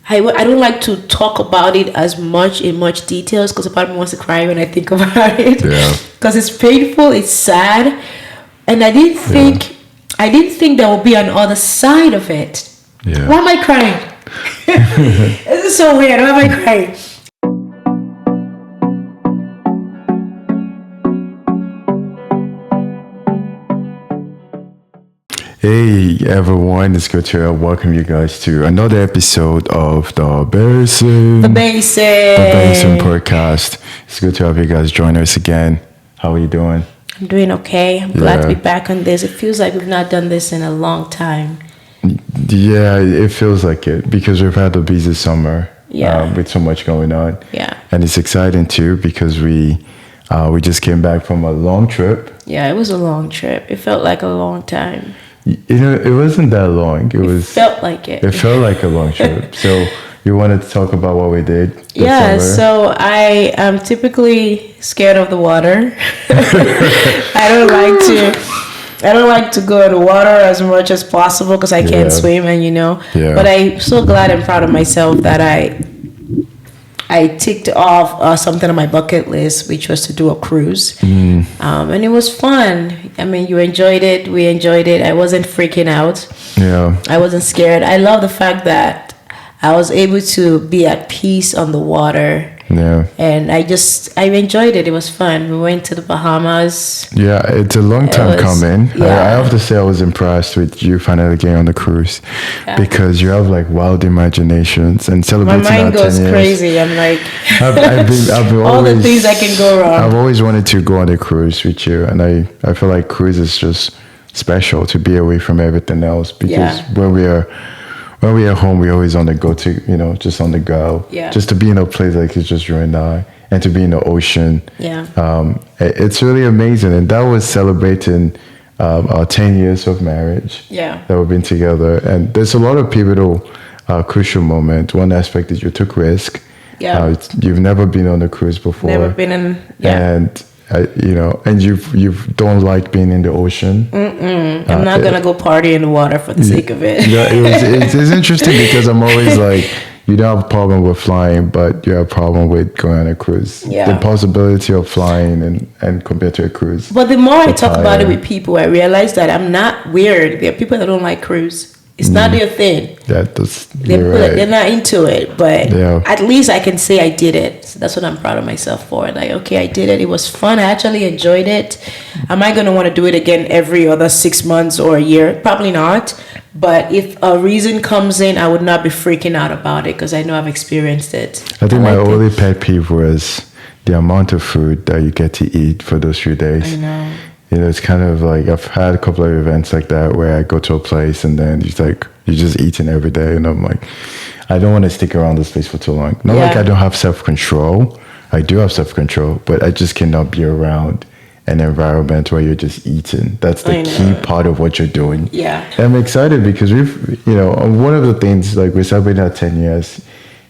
I don't like to talk about it as much in much details because a part of me wants to cry when I think about it. Yeah. Because it's painful, it's sad, and I didn't think there would be an other side of it. Yeah. Why am I crying? This is so weird. Why am I crying? Hey everyone, it's good to welcome you guys to another episode of the Basin. The Basin. The Basin podcast. It's good to have you guys join us again. How are you doing? I'm doing okay. I'm glad to be back on this. It feels like we've not done this in a long time. Yeah, it feels like it because we've had a busy summer. Yeah. With so much going on. Yeah. And it's exciting too because we just came back from a long trip. Yeah, it was a long trip. It felt like a long time. You know, it wasn't that long. It felt like it. It felt like a long trip. So you wanted to talk about what we did this Yeah, summer? so I am typically scared of the water. I don't like to go in the water as much as possible because I can't swim, and Yeah. But I'm so glad and proud of myself that I ticked off something on my bucket list, which was to do a cruise. And it was fun. I mean, you enjoyed it. We enjoyed it. I wasn't freaking out. Yeah. I wasn't scared. I love the fact that I was able to be at peace on the water. Yeah. And I enjoyed it. It was fun. We went to the Bahamas. Yeah, it's a long time coming. Yeah. I have to say I was impressed with you finally getting on the cruise because you have like wild imaginations and My celebrating mind our 10 goes years. crazy. I'm like, I've been all always, the things that can go wrong. I've always wanted to go on a cruise with you, and I feel like cruise is just special to be away from everything else because when we are home, we're always on the go to, just on the go. Yeah. Just to be in a place like it's just you and I, and to be in the ocean. Yeah. It's really amazing. And that was celebrating our 10 years of marriage. Yeah. That we've been together. And there's a lot of pivotal, crucial moments. One aspect is you took risk. Yeah. You've never been on a cruise before. Never been in. Yeah. And and you don't like being in the ocean. I'm not gonna go party in the water for the sake of it. Yeah, it's interesting because I'm always like, you don't have a problem with flying, but you have a problem with going on a cruise. Yeah. The possibility of flying and compared to a cruise. But the more I talk about it with people, I realize that I'm not weird. There are people that don't like cruise. It's not their thing. They're not into it, but at least I can say I did it. So that's what I'm proud of myself for. Like, okay, I did it. It was fun. I actually enjoyed it. Am I going to want to do it again every other 6 months or a year? Probably not. But if a reason comes in, I would not be freaking out about it because I know I've experienced it. I think my only pet peeve was the amount of food that you get to eat for those few days. I know. It's kind of like I've had a couple of events like that where I go to a place and then you're just eating every day, and I'm like, I don't want to stick around this place for too long. Not like I don't have self-control. I do have self-control, but I just cannot be around an environment where you're just eating. That's the key part of what you're doing. Yeah. And I'm excited because one of the things, like we're celebrating our 10 years,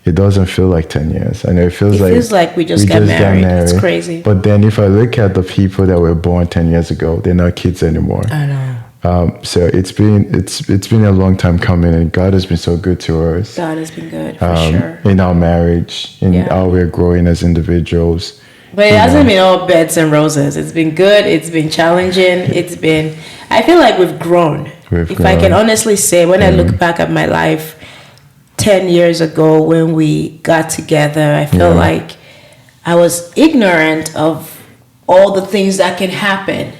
it doesn't feel like 10 years. I know it feels like we just got married. It's crazy. But then if I look at the people that were born 10 years ago, they're not kids anymore. I know. So it's been a long time coming, and God has been so good to us. God has been good, for sure. In our marriage, in how we're growing as individuals. But it hasn't been all beds and roses. It's been good. It's been challenging. I feel like we've grown. I can honestly say, when I look back at my life 10 years ago when we got together, I feel like I was ignorant of all the things that can happen.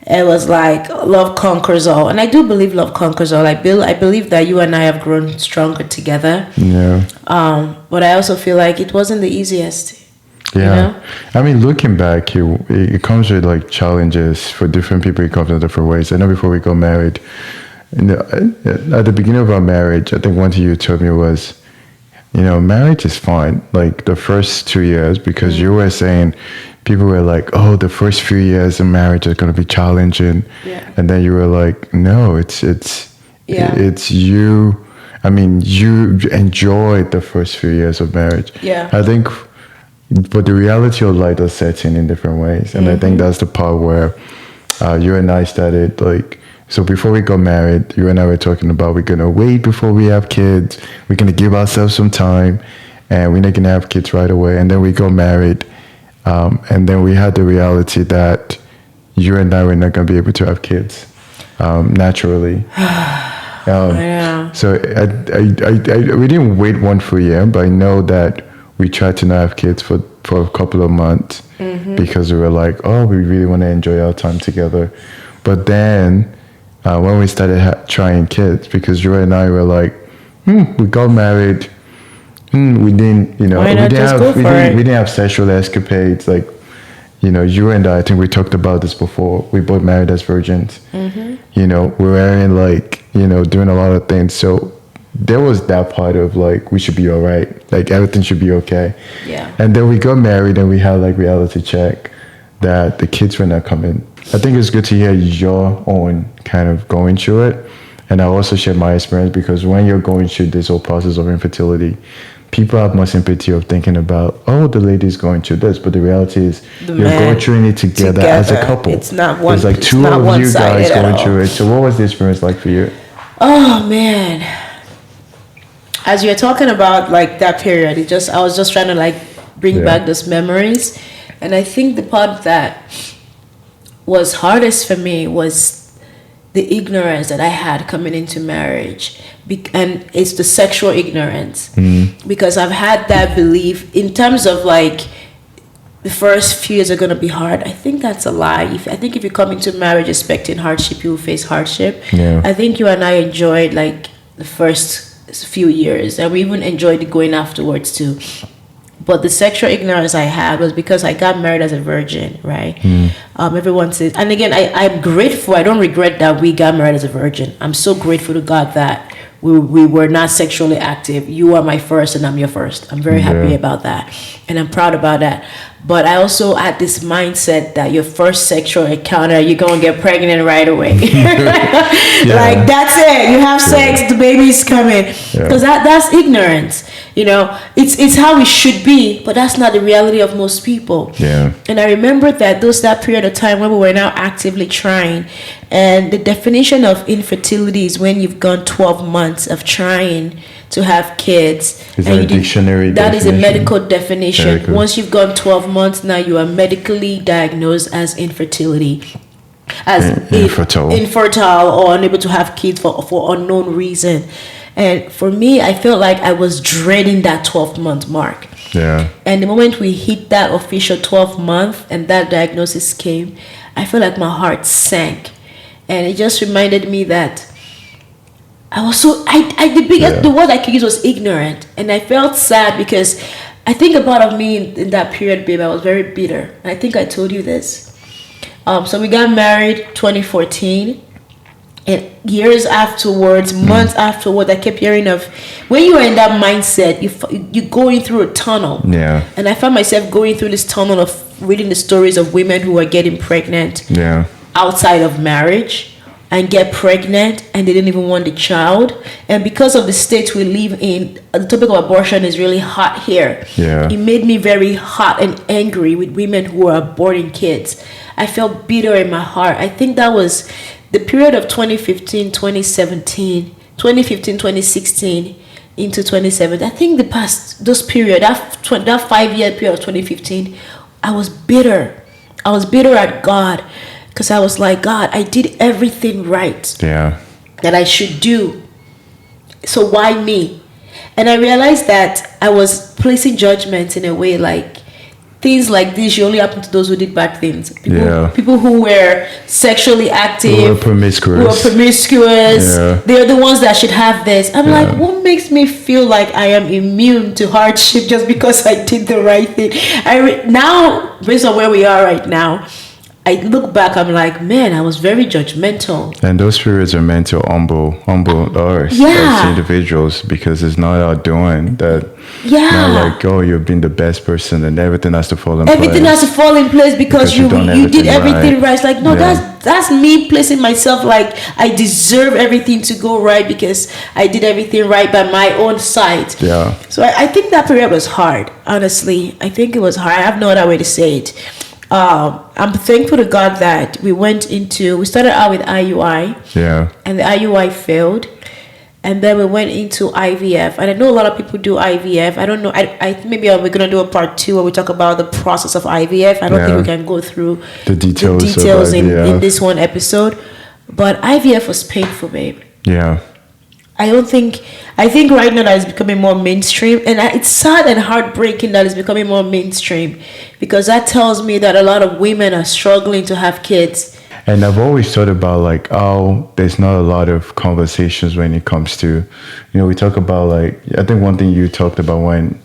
It was like love conquers all, and I do believe love conquers all. I believe that you and I have grown stronger together. But I also feel like it wasn't the easiest. I mean, looking back, it comes with like challenges for different people. It comes in different ways. I know before we got married, at the beginning of our marriage, I think one thing you told me was, marriage is fine, like the first 2 years, because you were saying, people were like, oh, the first few years of marriage are going to be challenging. And then you were like, no, it's you. I mean, you enjoyed the first few years of marriage. I think, but the reality of life does set in different ways. And I think that's the part where you and I started like So before we got married, you and I were talking about we're gonna wait before we have kids. We're gonna give ourselves some time, and we're not gonna have kids right away. And then we got married, and then we had the reality that you and I were not gonna be able to have kids naturally. Yeah. So we didn't wait one full year, but I know that we tried to not have kids for a couple of months because we were like, oh, we really want to enjoy our time together. But then when we started trying kids, because you and I were like, we got married, we didn't, we didn't have sexual escapades. Like, you and I think we talked about this before. We both married as virgins. We were in like, doing a lot of things. So there was that part of like, we should be all right. Like everything should be okay. Yeah. And then we got married and we had like reality check that the kids were not coming. I think it's good to hear your own kind of going through it. And I also share my experience because when you're going through this whole process of infertility, people have more sympathy of thinking about, oh, the lady's going through this, but the reality is you're going through it together as a couple. It's not one. There's like two of you guys going through it. So what was the experience like for you? Oh man, as you're talking about like that period, I was just trying to like bring back those memories, and I think the part that was hardest for me was the ignorance that I had coming into marriage, and it's the sexual ignorance, because I've had that belief in terms of like the first few years are going to be hard. I think that's a lie. I think if you come into marriage expecting hardship, you will face hardship. I think you and I enjoyed like the first few years, and we even enjoyed it going afterwards too. But the sexual ignorance I had was because I got married as a virgin, right? Everyone says, and again, I'm grateful. I don't regret that we got married as a virgin. I'm so grateful to God that we were not sexually active. You are my first and I'm your first. I'm very happy about that. And I'm proud about that. But I also had this mindset that your first sexual encounter, you're going to get pregnant right away. Like, that's it. You have sex, the baby's coming. Because that's ignorance. It's how it should be, but that's not the reality of most people. And I remember that period of time when we were now actively trying. And the definition of infertility is when you've gone 12 months of trying to have kids. Is that a dictionary definition? That is a medical definition. Once you've gone 12 months, now you are medically diagnosed as infertility. As infertile or unable to have kids for unknown reason. And for me, I felt like I was dreading that 12-month mark. And the moment we hit that official 12th month and that diagnosis came, I felt like my heart sank. And it just reminded me that I was the word I could use was ignorant. And I felt sad because I think a part of me in that period, babe, I was very bitter. And I think I told you this. So we got married 2014. And years afterwards, months afterwards, I kept hearing of when you are in that mindset, you're going through a tunnel. And I found myself going through this tunnel of reading the stories of women who are getting pregnant outside of marriage and get pregnant and they didn't even want the child. And because of the state we live in, the topic of abortion is really hot here. It made me very hot and angry with women who are aborting kids. I felt bitter in my heart. I think that was the period of 2015, 2017, 2015, 2016 into 2017. I think those period, that 5-year period of 2015, I was bitter. I was bitter at God because I was like, God, I did everything right that I should do. So why me? And I realized that I was placing judgments in a way like, things like this only happen to those who did bad things. People who were sexually active, who were promiscuous. They're the ones that should have this. I'm like, what makes me feel like I am immune to hardship just because I did the right thing? Now, based on where we are right now, I look back, I'm like, man, I was very judgmental. And those periods are meant to humble us as individuals, because it's not our doing that. Not like, oh, you've been the best person and everything has to fall in place. Everything has to fall in place because you did everything right. It's like, no, that's me placing myself like I deserve everything to go right because I did everything right by my own side. So I think that period was hard, honestly. I think it was hard. I have no other way to say it. I'm thankful to God that we started out with IUI. Yeah. And the IUI failed. And then we went into IVF. And I know a lot of people do IVF. I don't know. Maybe we're going to do a part 2 where we talk about the process of IVF. I don't think we can go through the details in this one episode. But IVF was painful, babe. Yeah. I think right now that it's becoming more mainstream, and it's sad and heartbreaking that it's becoming more mainstream, because that tells me that a lot of women are struggling to have kids. And I've always thought about like, there's not a lot of conversations when it comes to, we talk about like, I think one thing you talked about when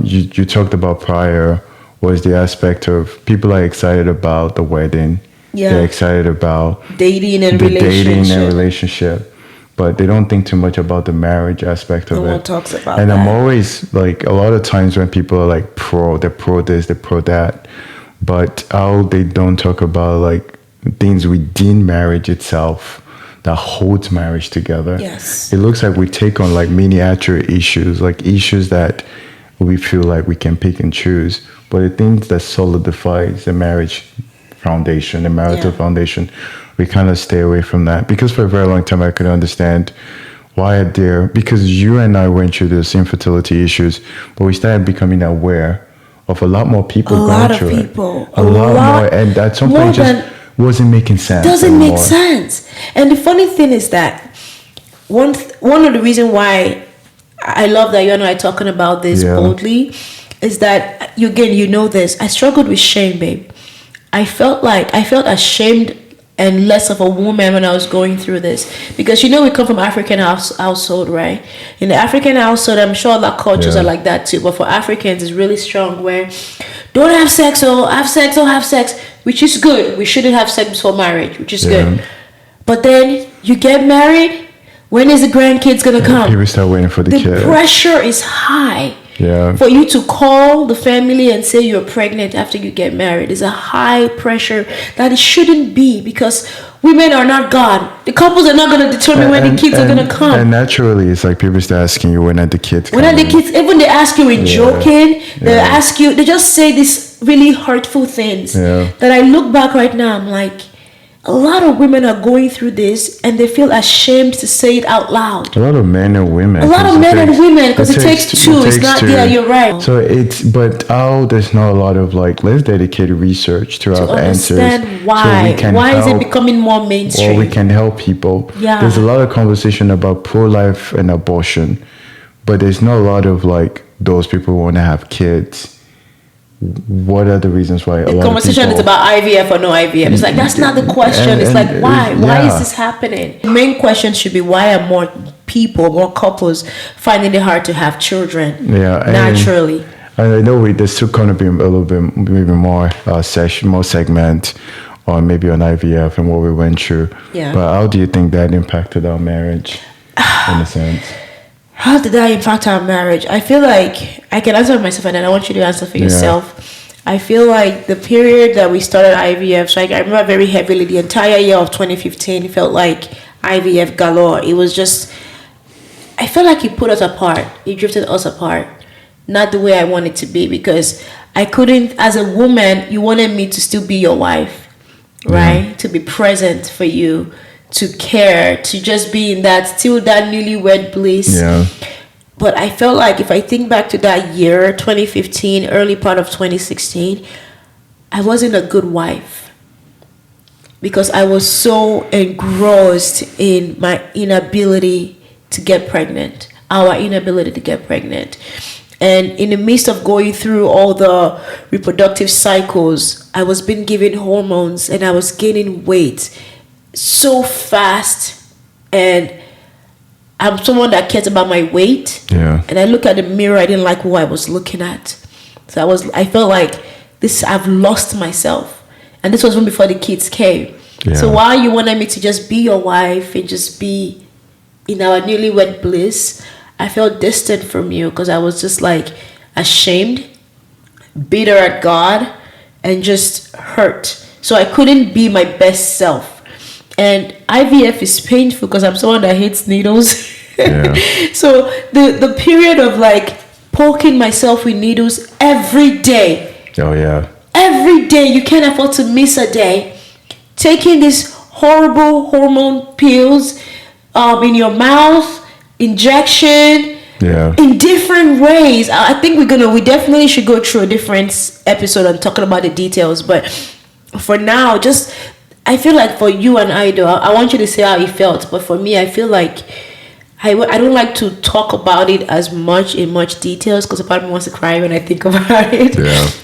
you talked about prior was the aspect of people are excited about the wedding. Yeah. They're excited about dating and relationship. But they don't think too much about the marriage aspect of it. No one talks about and that. I'm always like, a lot of times when people are like they're pro this, they're pro that, but how they don't talk about like things within marriage itself that holds marriage together. Yes. It looks like we take on like miniature issues, like issues that we feel like we can pick and choose, but the things that solidifies the marriage foundation, the marital foundation, we kind of stay away from that, because for a very long time I couldn't understand because you and I went through those infertility issues, but we started becoming aware of a lot more people going through it. A lot more, and at some point just wasn't making sense. Doesn't make sense. And the funny thing is that one of the reasons why I love that you and I are talking about this boldly is that you know this. I struggled with shame, babe. I felt ashamed and less of a woman when I was going through this, because we come from African household, right? In the African household, I'm sure other cultures are like that too, but for Africans it's really strong, where don't have sex or have sex, which is good. We shouldn't have sex before marriage, which is good. But then you get married, when is the grandkids gonna come? People start waiting for the kid. The pressure is high. Yeah. For you to call the family and say you're pregnant after you get married is a high pressure that it shouldn't be, because women are not God. The couples are not going to determine when the kids are going to come. And naturally, it's like people start asking you when are the kids coming. When are the kids? Even they ask you in joking. They ask you. They just say these really hurtful things. Yeah. That I look back right now, I'm like, a lot of women are going through this and they feel ashamed to say it out loud. A lot of men and women. Because it takes two. It's not, you're right. So but there's not a lot of like, let's dedicate research to our answers. Understand why. So why is it becoming more mainstream? Or we can help people. Yeah. There's a lot of conversation about pro-life and abortion, but there's not a lot of like, those people who want to have kids. What are the reasons why the conversation is about IVF or no IVF? It's like, that's not the question. It's like, why? Why is this happening? The main question should be, why are more couples finding it hard to have children naturally? And I know there's still going to be a little bit maybe more segment on maybe on IVF and what we went through. Yeah. But how do you think that impacted our marriage in a sense? How did that impact our marriage? I feel like I can answer for myself, and then I want you to answer for yourself. I feel like the period that we started IVF, so I remember very heavily the entire year of 2015, it felt like IVF galore. It was just, I felt like it put us apart. It drifted us apart. Not the way I wanted to be, because I couldn't, as a woman, you wanted me to still be your wife, right? To be present for you, to care, to just be in that newlywed bliss. Yeah. But I felt like if I think back to that year, 2015, early part of 2016, I wasn't a good wife, because I was so engrossed in my inability to get pregnant, our inability to get pregnant. And in the midst of going through all the reproductive cycles, I was being given hormones and I was gaining weight so fast, and I'm someone that cares about my weight. Yeah. And I look at the mirror, I didn't like who I was looking at. So I felt like I've lost myself. And this was even before the kids came. Yeah. So while you wanted me to just be your wife and just be in our newlywed bliss, I felt distant from you, because I was just like ashamed, bitter at God, and just hurt. So I couldn't be my best self. And IVF is painful because I'm someone that hates needles. Yeah. So the period of like poking myself with needles every day. Oh yeah. every day. You can't afford to miss a day. Taking these horrible hormone pills in your mouth, injection, in different ways. I think we definitely should go through a different episode on talking about the details. But for now, just I feel like for you and I, though, I want you to say how you felt. But for me, I feel like I don't like to talk about it as much in much details because a part of me wants to cry when I think about it.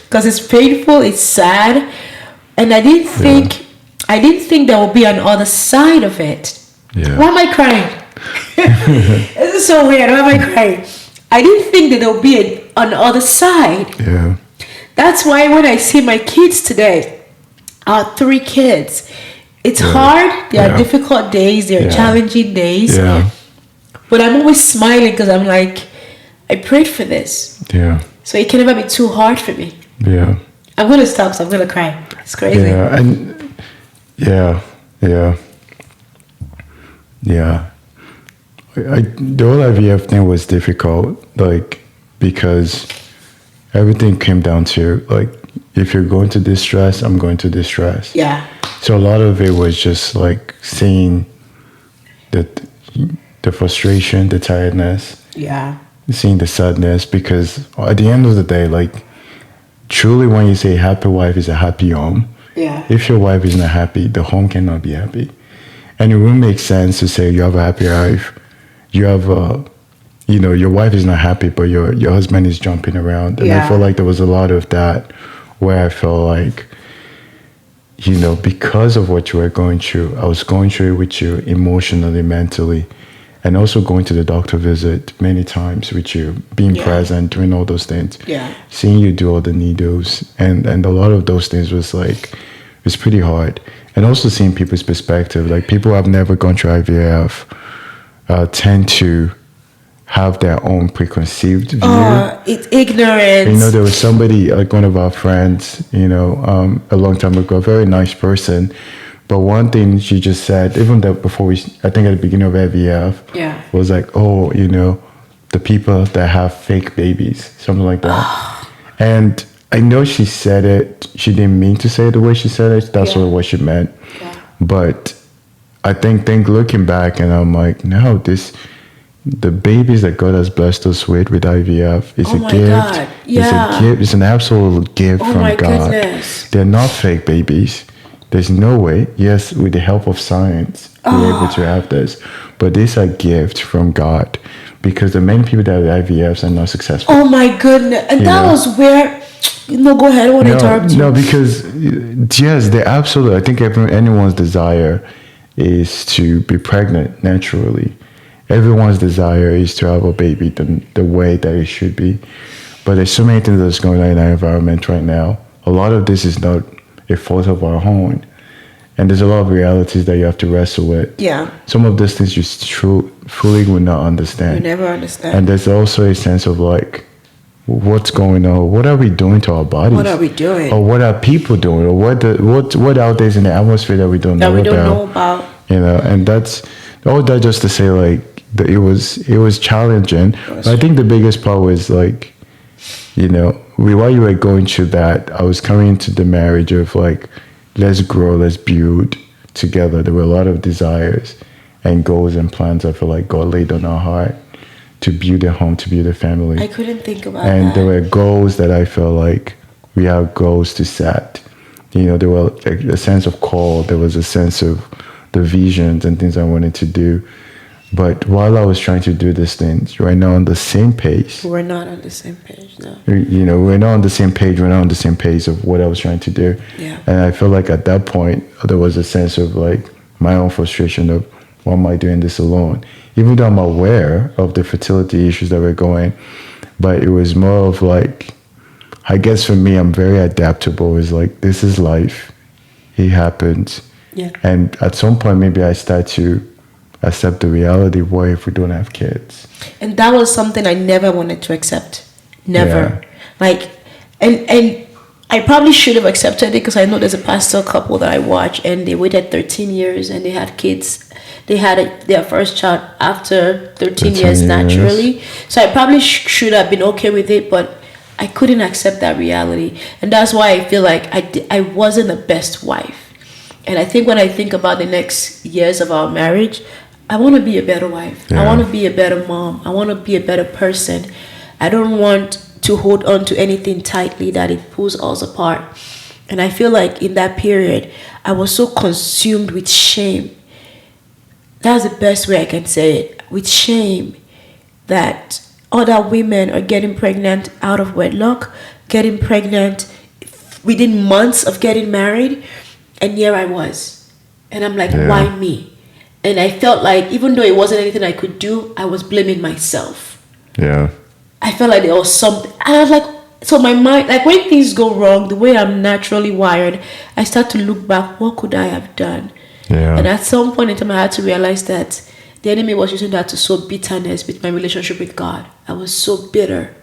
Because it's painful, it's sad, and I didn't think there would be an other side of it. Why am I crying? This is so weird. Why am I crying? I didn't think that there would be an other side. That's why when I see my kids today, our 3 kids, it's hard. There are difficult days. There are challenging days. But I'm always smiling because I'm like, I prayed for this. So it can never be too hard for me. I'm going to stop, so I'm going to cry. It's crazy. The whole IVF thing was difficult, like, because everything came down to, like, if you're going to distress, I'm going to distress. So a lot of it was just, like, seeing the frustration, the tiredness. Seeing the sadness, because at the end of the day, like, truly when you say happy wife is a happy home, if your wife is not happy, the home cannot be happy. And it wouldn't make sense to say you have a happy wife, you have your wife is not happy, but your husband is jumping around. And I feel like there was a lot of that where I felt like, because of what you were going through, I was going through it with you emotionally, mentally, and also going to the doctor visit many times with you, being present, doing all those things, seeing you do all the needles, and a lot of those things was like, it's pretty hard. And also seeing people's perspective, like people who have never gone through IVF tend to have their own preconceived view. It's ignorance. There was somebody, like one of our friends, a long time ago, a very nice person. But one thing she just said, even that before I think at the beginning of IVF, was like, the people that have fake babies, something like that. And I know she said it, she didn't mean to say it the way she said it, that's what she meant. But I think looking back, and I'm like, no, the babies that God has blessed us with IVF is a gift. God. It's a gift. It's an absolute gift from God. Goodness. They're not fake babies. There's no way. Yes, with the help of science, we're able to have this. But these are gifts from God, because the many people that have IVFs are not successful. Oh my goodness. And that was where... No, go ahead. I want to interrupt you. No, because yes, they absolutely... I think anyone's desire is to be pregnant naturally. Everyone's desire is to have a baby the way that it should be. But there's so many things that's going on in our environment right now. A lot of this is not a fault of our own. And there's a lot of realities that you have to wrestle with. Some of those things you fully will not understand. You never understand. And there's also a sense of like, what's going on? What are we doing to our bodies? What are we doing? Or what are people doing? Or what out there is in the atmosphere that we don't know about? And that's all that just to say, like, that it was challenging. But I think the biggest part was like, while you were going through that, I was coming into the marriage of like, let's grow, let's build together. There were a lot of desires and goals and plans I feel like God laid on our heart to build a home, to build a family. I couldn't think about that. And there were goals that I felt like we have goals to set. There were like a sense of call. There was a sense of the visions and things I wanted to do. But while I was trying to do these things, we're not on the same page. We're not on the same page, no. We're not on the same page. We're not on the same pace of what I was trying to do. And I feel like at that point, there was a sense of like my own frustration of, why am I doing this alone? Even though I'm aware of the fertility issues that were going, but it was more of like, I guess for me, I'm very adaptable. It's like, this is life. It happens. And at some point, maybe I start to accept the reality of what if we don't have kids. And that was something I never wanted to accept. Never. Like, and I probably should have accepted it, because I know there's a pastor couple that I watch, and they waited 13 years and they had kids. They had their first child after 13 years naturally. So I probably should have been okay with it, but I couldn't accept that reality. And that's why I feel like I wasn't the best wife. And I think when I think about the next years of our marriage, I want to be a better wife. I want to be a better mom. I want to be a better person. I don't want to hold on to anything tightly that it pulls us apart. And I feel like in that period, I was so consumed with shame. That's the best way I can say it. With shame that other women are getting pregnant out of wedlock, getting pregnant within months of getting married. And here I was. And I'm like, why me? And I felt like even though it wasn't anything I could do, I was blaming myself. Yeah. I felt like there was something. And I was like, so my mind, like when things go wrong, the way I'm naturally wired, I start to look back, what could I have done? Yeah. And at some point in time, I had to realize that the enemy was using that to sow bitterness with my relationship with God. I was so bitter.